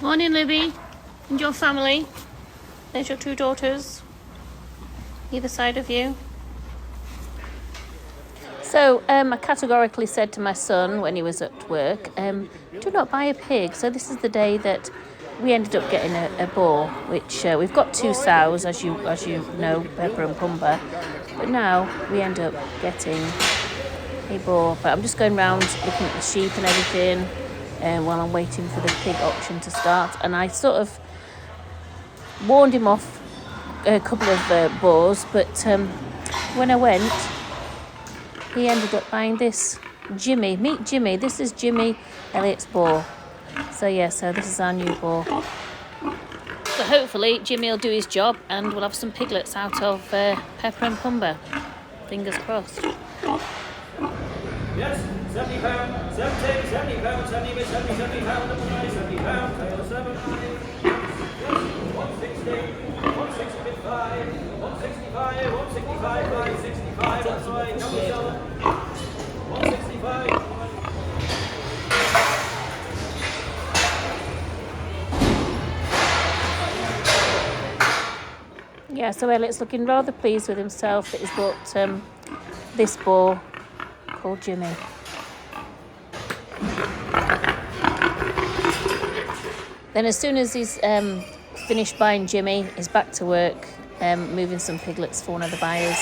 Morning, Libby, and your family. There's your 2 daughters, either side of you. So I categorically said to my son when he was at work, do not buy a pig. So this is the day that we ended up getting a boar, which we've got 2 sows, as you know, Pepper and Pumba. But now we end up getting a boar. But I'm just going around looking at the sheep and everything while I'm waiting for the pig auction to start. And I sort of warned him off a couple of boars, but when I went, he ended up buying this. Jimmy, meet Jimmy. This is Jimmy, Elliot's boar. So yeah, so this is our new boar. So hopefully Jimmy will do his job and we'll have some piglets out of Pepper and Pumba. Fingers crossed. Yes, £70, 70, £70, 70, 70, £70, 70 pounds, tail 7, 160, 165, 165, 165, 565, that's right, number 7, 165. Yeah, so Elliot's looking rather pleased with himself that he's bought this boar called Jimmy. Then as soon as he's finished buying Jimmy, he's back to work, moving some piglets for one of the buyers.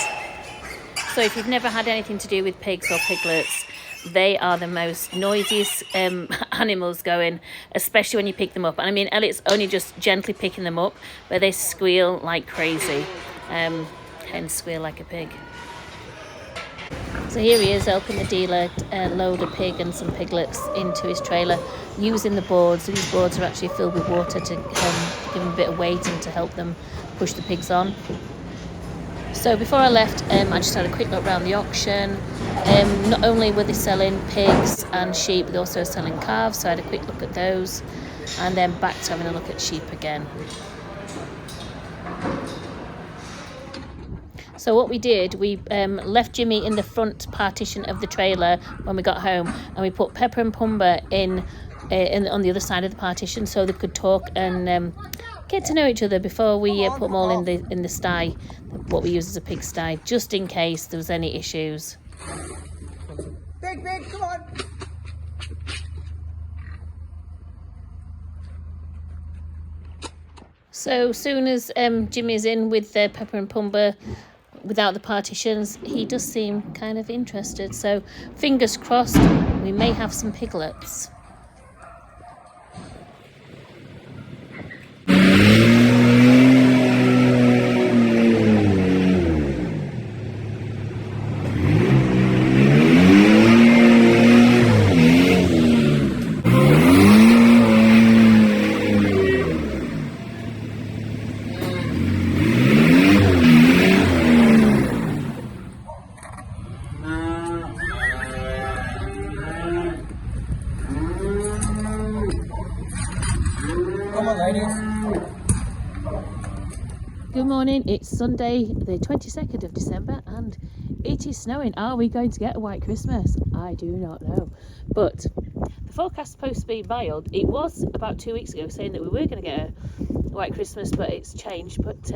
So if you've never had anything to do with pigs or piglets, they are the most noisiest animals going, especially when you pick them up. And I mean, Elliot's only just gently picking them up, but they squeal like crazy. Hens squeal like a pig. So here he is helping the dealer load a pig and some piglets into his trailer using the boards. These boards are actually filled with water to give them a bit of weight and to help them push the pigs on. So before I left, I just had a quick look around the auction. Not only were they selling pigs and sheep, they also selling calves, so I had a quick look at those, and then back to having a look at sheep again. So what we did, we left Jimmy in the front partition of the trailer when we got home, and we put Pepper and Pumba in on the other side of the partition so they could talk and get to know each other before we put them all in the sty, what we use as a pig sty, just in case there was any issues. Big, come on. So soon as Jimmy's in with Pepper and Pumba, without the partitions, he does seem kind of interested. So fingers crossed, we may have some piglets. Good morning, it's Sunday the 22nd of December and it is snowing. Are we going to get a white Christmas? I do not know, but the forecast is supposed to be mild. It was about 2 weeks ago saying that we were going to get a white Christmas, but it's changed. But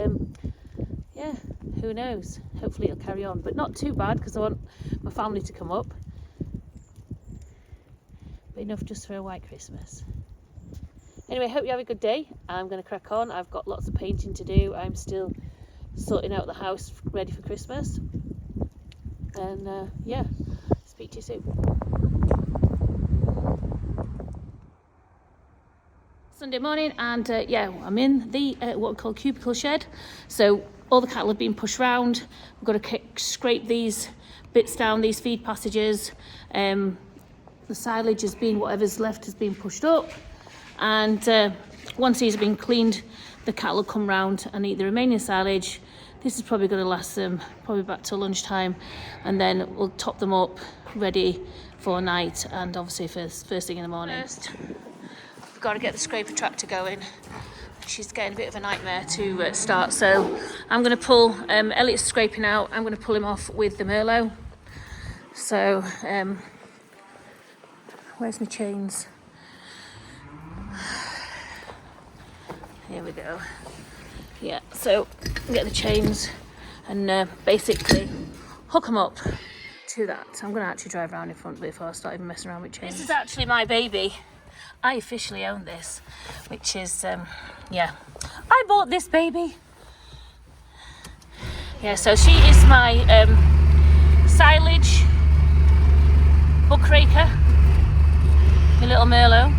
yeah, who knows, hopefully it'll carry on, but not too bad because I want my family to come up, but enough just for a white Christmas. Anyway, hope you have a good day. I'm going to crack on. I've got lots of painting to do. I'm still sorting out the house ready for Christmas. And yeah, speak to you soon. Sunday morning, and yeah, I'm in the what we call cubicle shed. So all the cattle have been pushed round. We've got to scrape these bits down, these feed passages. The silage has been, whatever's left has been pushed up. And once these have been cleaned, the cattle will come round and eat the remaining silage. This is probably going to last them probably back till lunchtime, and then we'll top them up ready for night and obviously first thing in the morning. First, we've got to get the scraper tractor going. She's getting a bit of a nightmare to start, so I'm going to pull Elliot's scraping out. I'm going to pull him off with the Merlot. So where's my chains? go. Yeah, so get the chains and basically hook them up to that. So I'm going to actually drive around in front before I start even messing around with chains. This is actually my baby. I officially own this, which is, yeah. I bought this baby. Yeah, so she is my silage buckraker, my little Merlot.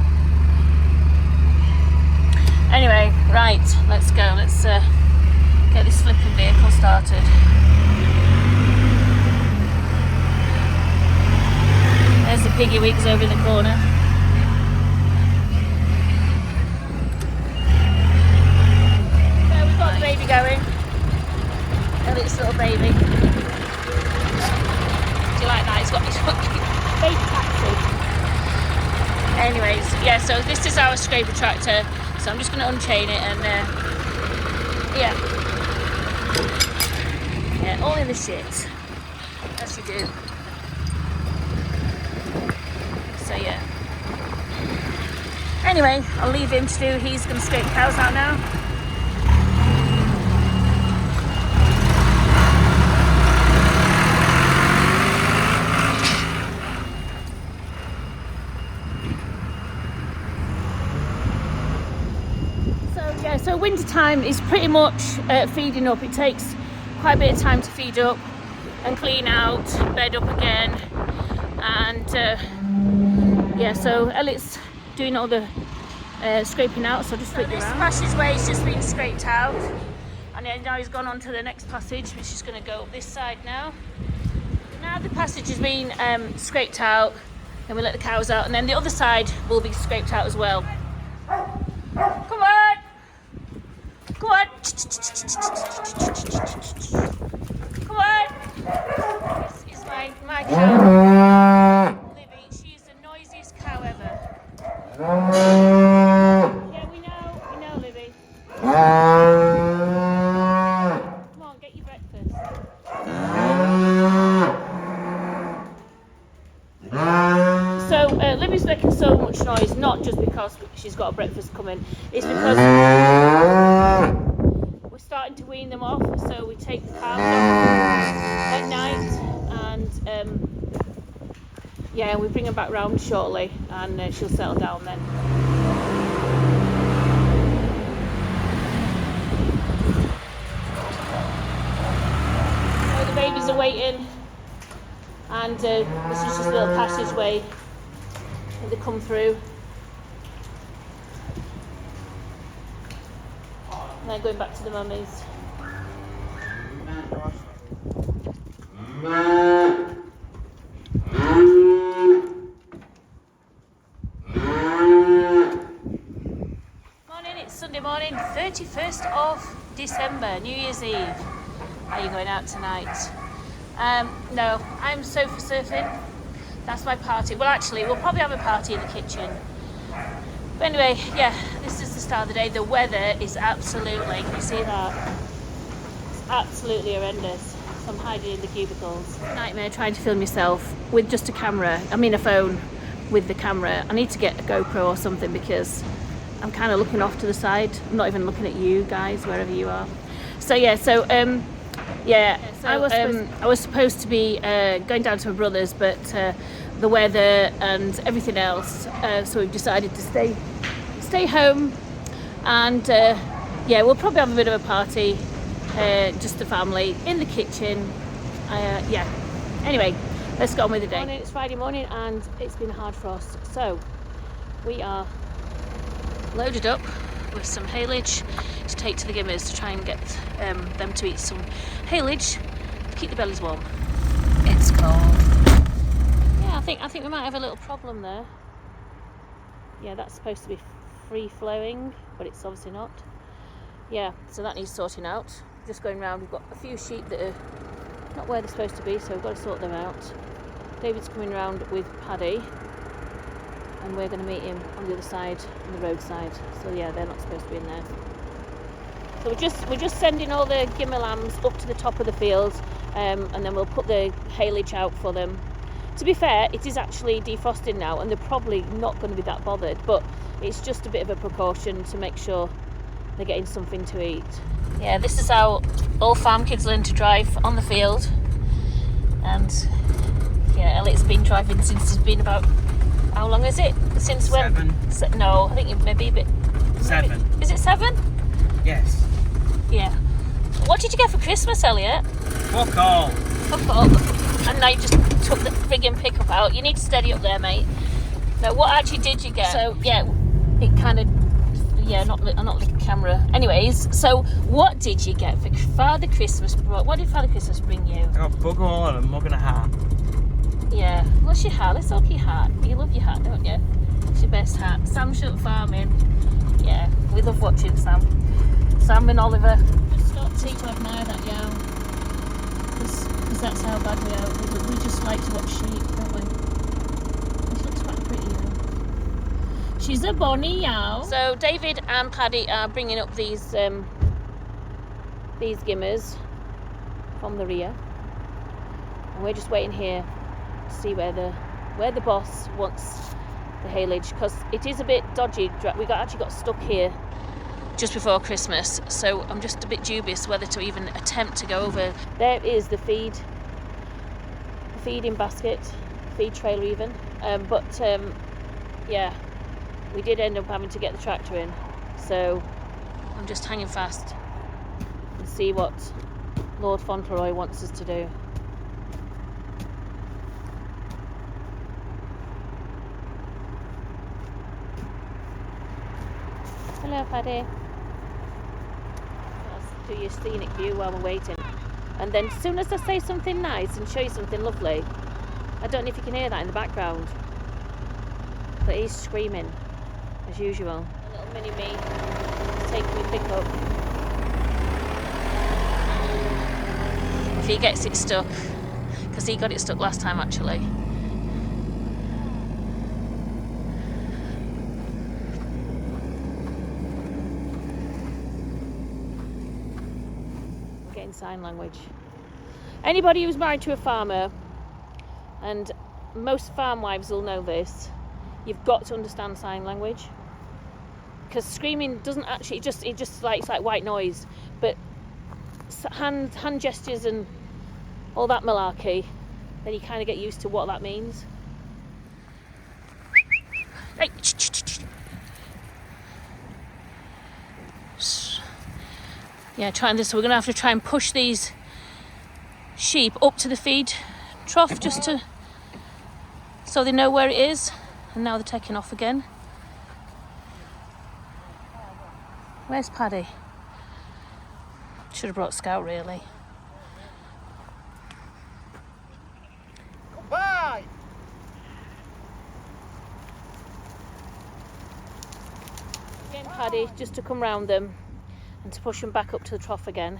Anyway, right, let's go. Let's get this flipping vehicle started. There's the piggy wigs over in the corner. So we've got the baby going. Elliot's little baby. Do you like that? It's got baby taxi. Anyways, yeah, so this is our scraper tractor. So I'm just going to unchain it and yeah. Yeah, all in the shit. As you do. So yeah. Anyway, I'll leave him to do, he's going to scrape the cows out now. So winter time is pretty much feeding up. It takes quite a bit of time to feed up and clean out, bed up again, and yeah, so Elliot's doing all the scraping out, so I'll just flip you around. This passageway's just been scraped out, and then now he's gone on to the next passage, which is going to go up this side now. Now the passage has been scraped out, and we let the cows out, and then the other side will be scraped out as well. Come on! Come on! Come on! This is my cow. Libby, she's the noisiest cow ever. Yeah, we know, Libby. Come on, get your breakfast. So, Libby's making so much noise, not just because she's got a breakfast coming, it's because we're starting to wean them off, so we take the calves off at night, and yeah, we bring her back round shortly, and she'll settle down then. So the babies are waiting, and this is just a little passageway that they come through. And then going back to the mummies. Morning, it's Sunday morning, 31st of December, New Year's Eve. Are you going out tonight? No, I'm sofa surfing. That's my party. Well, actually, we'll probably have a party in the kitchen. But anyway, yeah, this is the start of the day. The weather is absolutely, can you see that? It's absolutely horrendous. So I'm hiding in the cubicles. Nightmare trying to film yourself with just a camera. I mean a phone with the camera. I need to get a GoPro or something because I'm kind of looking off to the side. I'm not even looking at you guys, wherever you are. So yeah, I was supposed to be going down to my brother's, but the weather and everything else, so we've decided to stay home, and yeah, we'll probably have a bit of a party, just the family in the kitchen. Yeah. Anyway, let's get on with the day. It's Friday morning and it's been a hard frost, so we are loaded up with some haylage to take to the gimmers to try and get them to eat some haylage to keep the bellies warm. It's cold. Yeah, I think we might have a little problem there. Yeah, that's supposed to be free flowing, but it's obviously not. Yeah, so that needs sorting out. Just going round, we've got a few sheep that are not where they're supposed to be, so we've got to sort them out. David's coming round with Paddy, and we're going to meet him on the other side, on the roadside. So yeah, they're not supposed to be in there. So we're just sending all the gimmer lambs up to the top of the field, and then we'll put the haylage out for them. To be fair, it is actually defrosting now, and they're probably not going to be that bothered, but it's just a bit of a precaution to make sure they're getting something to eat. Yeah, this is how all farm kids learn to drive on the field. And yeah, Elliot's been driving since he's been about, how long is it? Since when? 7. No, I think maybe a bit. 7. Is it 7? Yes. Yeah. What did you get for Christmas, Elliot? Fuck all. Fuck all. And now you just took the friggin' pickup out. You need to steady up there, mate. Now, what actually did you get? So, yeah, it kind of, yeah, not the camera. Anyways, so what did you get for Father Christmas? What did Father Christmas bring you? I got bug all and a mug and a hat. Yeah, what's your hat? Let's look your hat. You love your hat, don't you? It's your best hat. Sam Shut Farming. Yeah, we love watching Sam. Sam and Oliver. Just stop to admire that yow. Because that's how bad we are. We just like to watch sheep, don't we? She looks quite pretty, yow. She's a bonny yow. So David and Paddy are bringing up these gimmers from the rear. And we're just waiting here to see where the boss wants the haylage, because it is a bit dodgy. We actually got stuck here just before Christmas, so I'm just a bit dubious whether to even attempt to go over. There is the feeding basket, feed trailer even, but yeah, we did end up having to get the tractor in, so I'm just hanging fast and see what Lord Fauntleroy wants us to do. Hello, Paddy. Let's do your scenic view while we're waiting. And then as soon as I say something nice and show you something lovely, I don't know if you can hear that in the background, but he's screaming, as usual. A little mini-me is taking me pick up. If he gets it stuck, because he got it stuck last time actually. Sign language. Anybody who's married to a farmer, and most farm wives will know this, you've got to understand sign language, because screaming doesn't actually, it just like, it's like white noise, but hand gestures and all that malarkey, then you kind of get used to what that means. Hey. Yeah, trying this. So we're going to have to try and push these sheep up to the feed trough just to, so they know where it is. And now they're taking off again. Where's Paddy? Should have brought Scout really. Bye. Getting Paddy just to come round them and to push them back up to the trough again.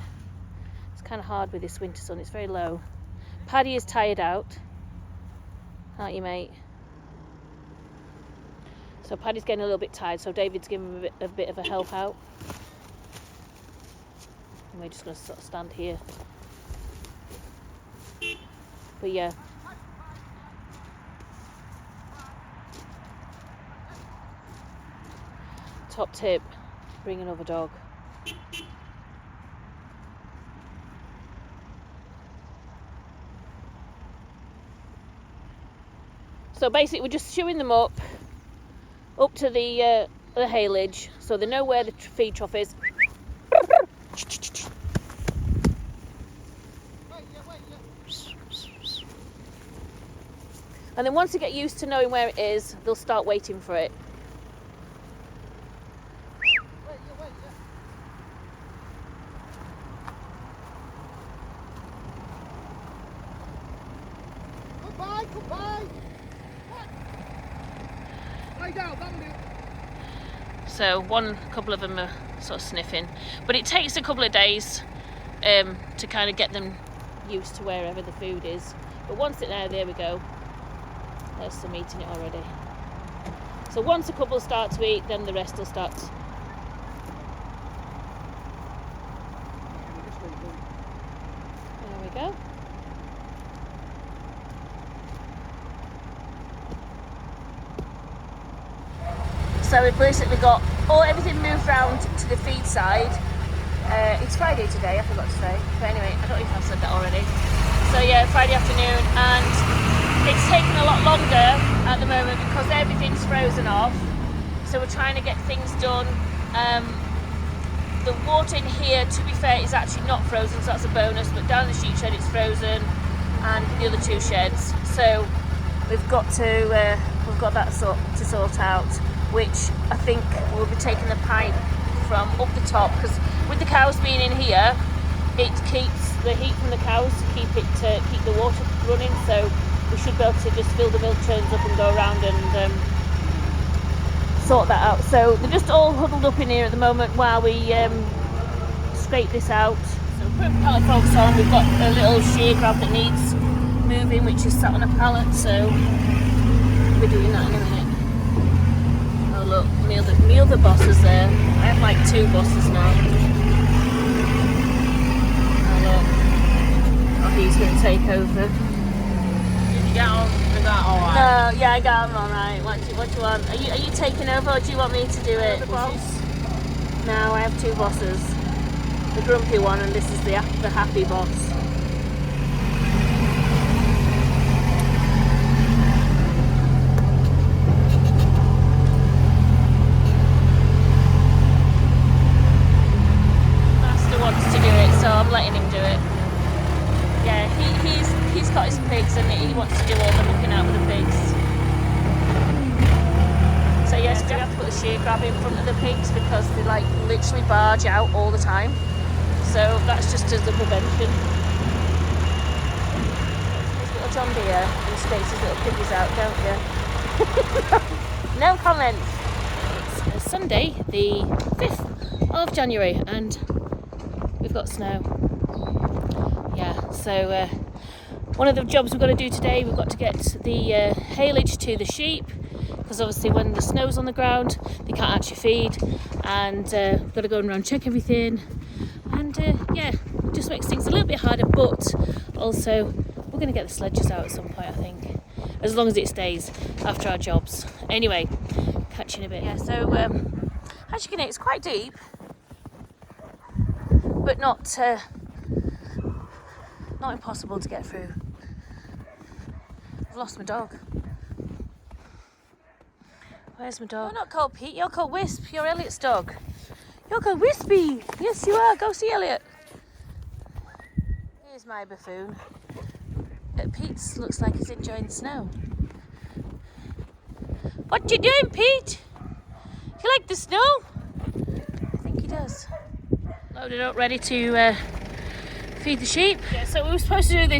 It's kind of hard with this winter sun, it's very low. Paddy is tired out, aren't you, mate? So Paddy's getting a little bit tired, so David's giving him a bit of a help out. And we're just going to sort of stand here. But yeah. Top tip, bring another dog. So basically we're just shooing them up to the haylage, so they know where the feed trough is. And then once they get used to knowing where it is, they'll start waiting for it. Goodbye. Lay down, that'll do. So a couple of them are sort of sniffing, but it takes a couple of days to kind of get them used to wherever the food is. But once it's there we go. There's some eating it already. So once a couple start to eat, then the rest will start. There we go. So we've basically got everything moved round to the feed side. It's Friday today, I forgot to say. But anyway, I don't know if I've said that already. So yeah, Friday afternoon, and it's taking a lot longer at the moment because everything's frozen off. So we're trying to get things done. The water in here, to be fair, is actually not frozen, so that's a bonus. But down the sheep shed, it's frozen, and the other two sheds. So we've got that to sort out, which I think we'll be taking the pipe from up the top, because with the cows being in here, it keeps the heat from the cows to keep the water running. So we should be able to just fill the milk churns up and go around and sort that out. So they're just all huddled up in here at the moment while we scrape this out. So we're putting pallet forks on. We've got a little shear grab that needs moving, which is sat on a pallet. So we're doing that in a minute. Oh look, me other boss is there. I have like 2 bosses now. Oh look, oh, he's going to take over. Did you get on with that alright? No, yeah, I got him all right. What do you want? Are you taking over, or do you want me to do it? The boss? No, I have 2 bosses. The grumpy one, and this is the happy boss. Master wants to do it, so I'm letting him do it. Yeah, he's got his pigs, and he wants to do all the looking out with the pigs. So yes, we have to put the shear grab in front of the pigs because they like literally barge out all the time. So that's just as a prevention. This little John Deere who spits his little piggies out, don't you? No comment. It's Sunday, the 5th of January, and we've got snow. Yeah, so one of the jobs we've got to do today, we've got to get the haylage to the sheep, because obviously when the snow's on the ground they can't actually feed, and we've got to go around check everything, and yeah, it just makes things a little bit harder, but also we're going to get the sledges out at some point, I think, as long as it stays after our jobs. Anyway, catch you in a bit. Yeah, so as you can hear, it's quite deep, but not impossible to get through. I've lost my dog. Where's my dog? You're not called Pete, you're called Wisp. You're Elliot's dog. You're called Wispy. Yes, you are. Go see Elliot. Here's my buffoon. Pete looks like he's enjoying the snow. What you doing, Pete? You like the snow? I think he does. Loaded up, ready to feed the sheep. Yeah, so we were supposed to do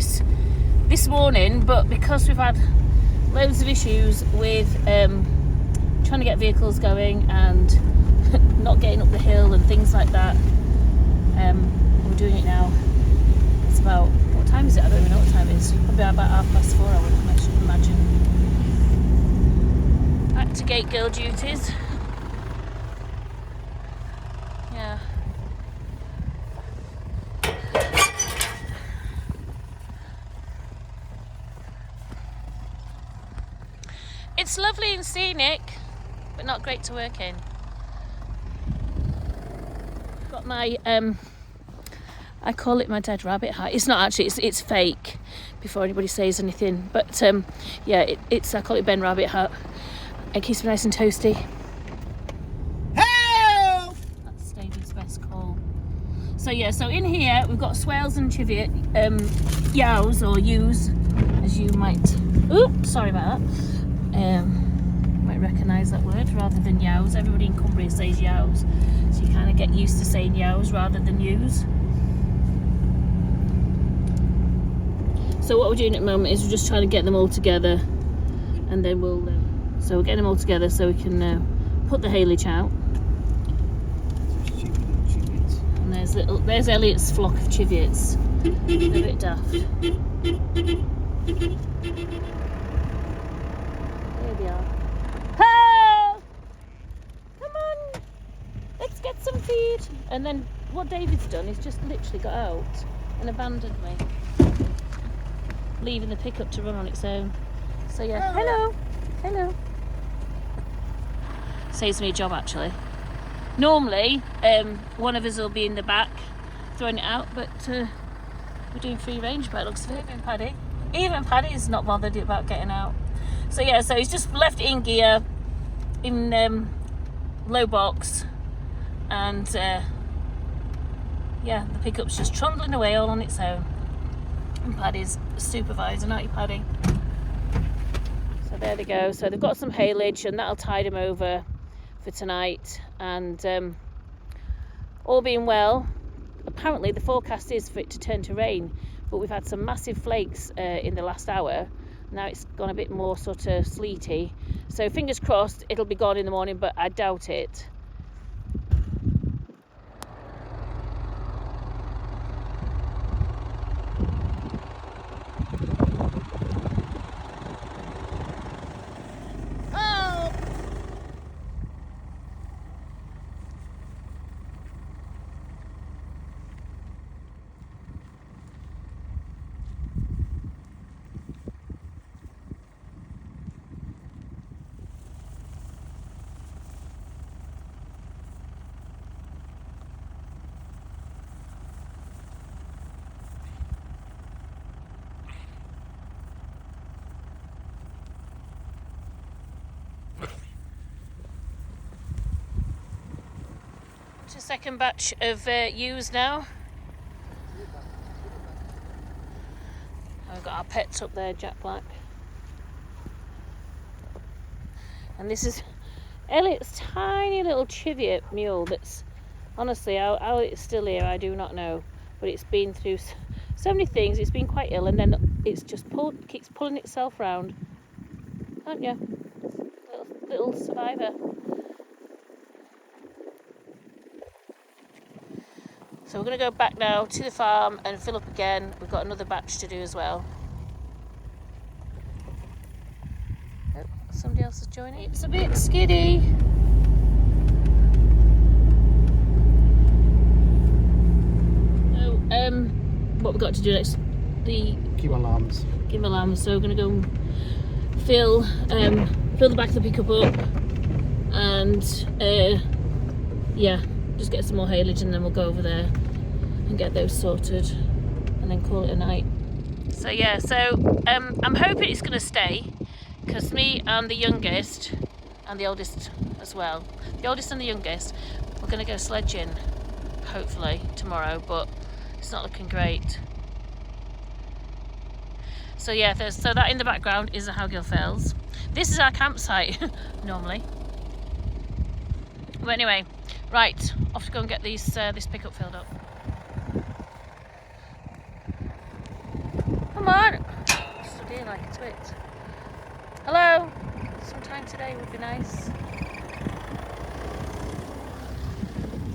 this morning, but because we've had loads of issues with trying to get vehicles going and not getting up the hill and things like that, we're doing it now. It's about, what time is it? I don't even know what time it is. Probably about 4:30, I would imagine. Back to gate girl duties. Yeah. It's lovely and scenic, but not great to work in. Got my I call it my dead rabbit hat. It's not actually, it's fake, before anybody says anything, but yeah, it's I call it Ben Rabbit hat. It keeps me nice and toasty. Help! That's David's best call. So yeah, so in here we've got swales and chiviot, yows or ewes, as you might, sorry about that. Might recognise that word rather than yows. Everybody in Cumbria says yows, so you kind of get used to saying yows rather than ewes. So what we're doing at the moment is we're just trying to get them all together, and then we'll so we're getting them all together so we can put the haylage out. And there's Elliot's flock of chiviots. They're a bit daft. There they are. Help! Come on, let's get some feed. And then what David's done is just literally got out and abandoned me, leaving the pickup to run on its own. So yeah, hello. Saves me a job actually. Normally, one of us will be in the back throwing it out, but we're doing free range by the looks of it. Even Paddy's not bothered about getting out. So yeah, so he's just left it in gear, in low box, and yeah, the pickup's just trundling away all on its own. And Paddy's supervising, aren't you, Paddy? So there they go. So they've got some haylage, and that'll tide them over for tonight. And all being well, apparently the forecast is for it to turn to rain, but we've had some massive flakes in the last hour. Now it's gone a bit more sort of sleety, so fingers crossed it'll be gone in the morning, but I doubt it. Second batch of ewes now. We've got our pets up there, Jack Black. And this is Elliot's tiny little cheviot mule that's, honestly, how it's still here, I do not know. But it's been through so many things, it's been quite ill, and then it's just keeps pulling itself round. Aren't you? Little survivor. So we're going to go back now to the farm and fill up again. We've got another batch to do as well. Oh, somebody else is joining. It's a bit skiddy. So, what we've got to do next? Give alarms. Give alarms. So we're going to go fill the back of the pickup up, and yeah, just get some more haylage, and then we'll go over there and get those sorted and then call it a night. So yeah, I'm hoping it's going to stay, because me and the youngest and the oldest as well, the oldest and the youngest, we're going to go sledging hopefully tomorrow, but it's not looking great. So yeah, so that in the background is the Howgill Fells. This is our campsite normally. But anyway, right, off to go and get this pickup filled up. Come on! Stood here like a twit. Hello! Sometime today would be nice.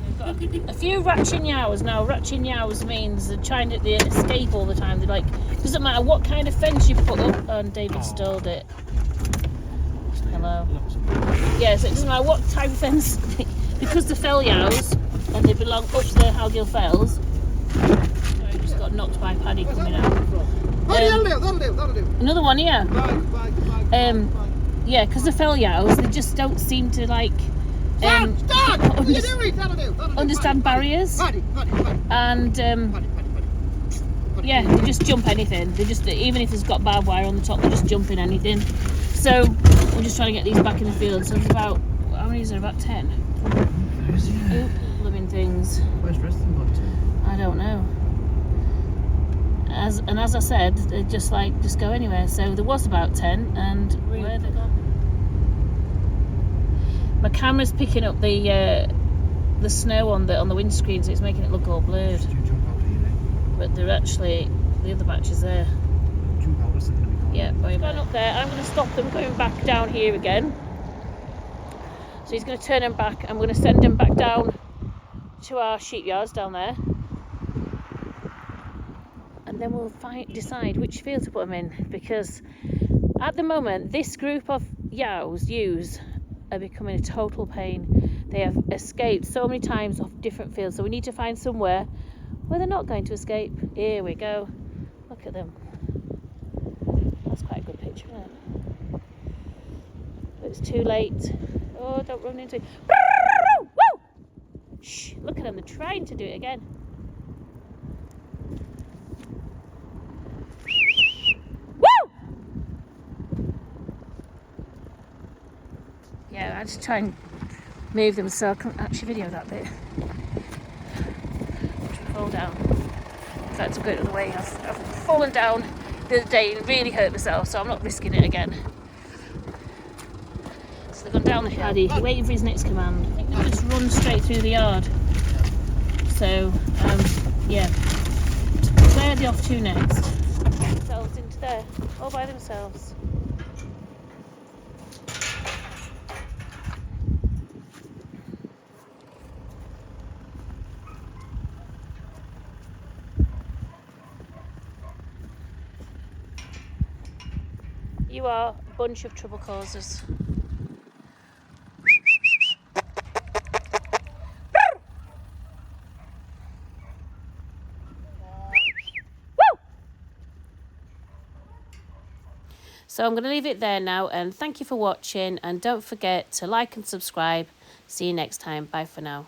We've got a few Ratching Yows now. Ratching Yows means they're trying to escape all the time. They're like, doesn't matter what kind of fence you put up. Oh, and David stalled it. Hello. Yeah, so it doesn't matter what type of fence, because the fell yows and they belong up the Howgill Fells. Sorry, I just got knocked by Paddy coming out. That'll do. Another one here. Bye. Yeah, because the fell yows, they just don't seem to like understand barriers. And yeah, they just jump anything. They just, even if it's got barbed wire on the top, they're just jumping anything. So we're just trying to get these back in the field. So there's about, how many is there? About 10. Oop, living things. Where's the rest of them gone to? I don't know. As I said, they just go anywhere. So there was about 10, and where they gone? My camera's picking up the snow on the windscreen, so it's making it look all blurred. Did you jump out here? But they're actually, the other batch is there. Jump out, what's it going to be called? Yeah, going up there. I'm going to stop them going back down here again. So he's going to turn them back. I'm going to send them back down to our sheep yards down there. And then we'll decide which field to put them in. Because at the moment, this group of ewes are becoming a total pain. They have escaped so many times off different fields. So we need to find somewhere where they're not going to escape. Here we go. Look at them. That's quite a good picture, isn't it? But it's too late. Oh, don't run into it. Woo! Shh, look at them, they're trying to do it again. Woo! Yeah, I just try and move them so I can actually video that bit. Fall down. So I had to go the other way. I've fallen down the other day and really hurt myself, so I'm not risking it again. So they've gone down the paddy, waiting for his next command. I think they've just run straight through the yard. So, yeah. Where are they off to next? Themselves into there, all by themselves. You are a bunch of trouble causers. So I'm going to leave it there now, and thank you for watching, and don't forget to like and subscribe. See you next time. Bye for now.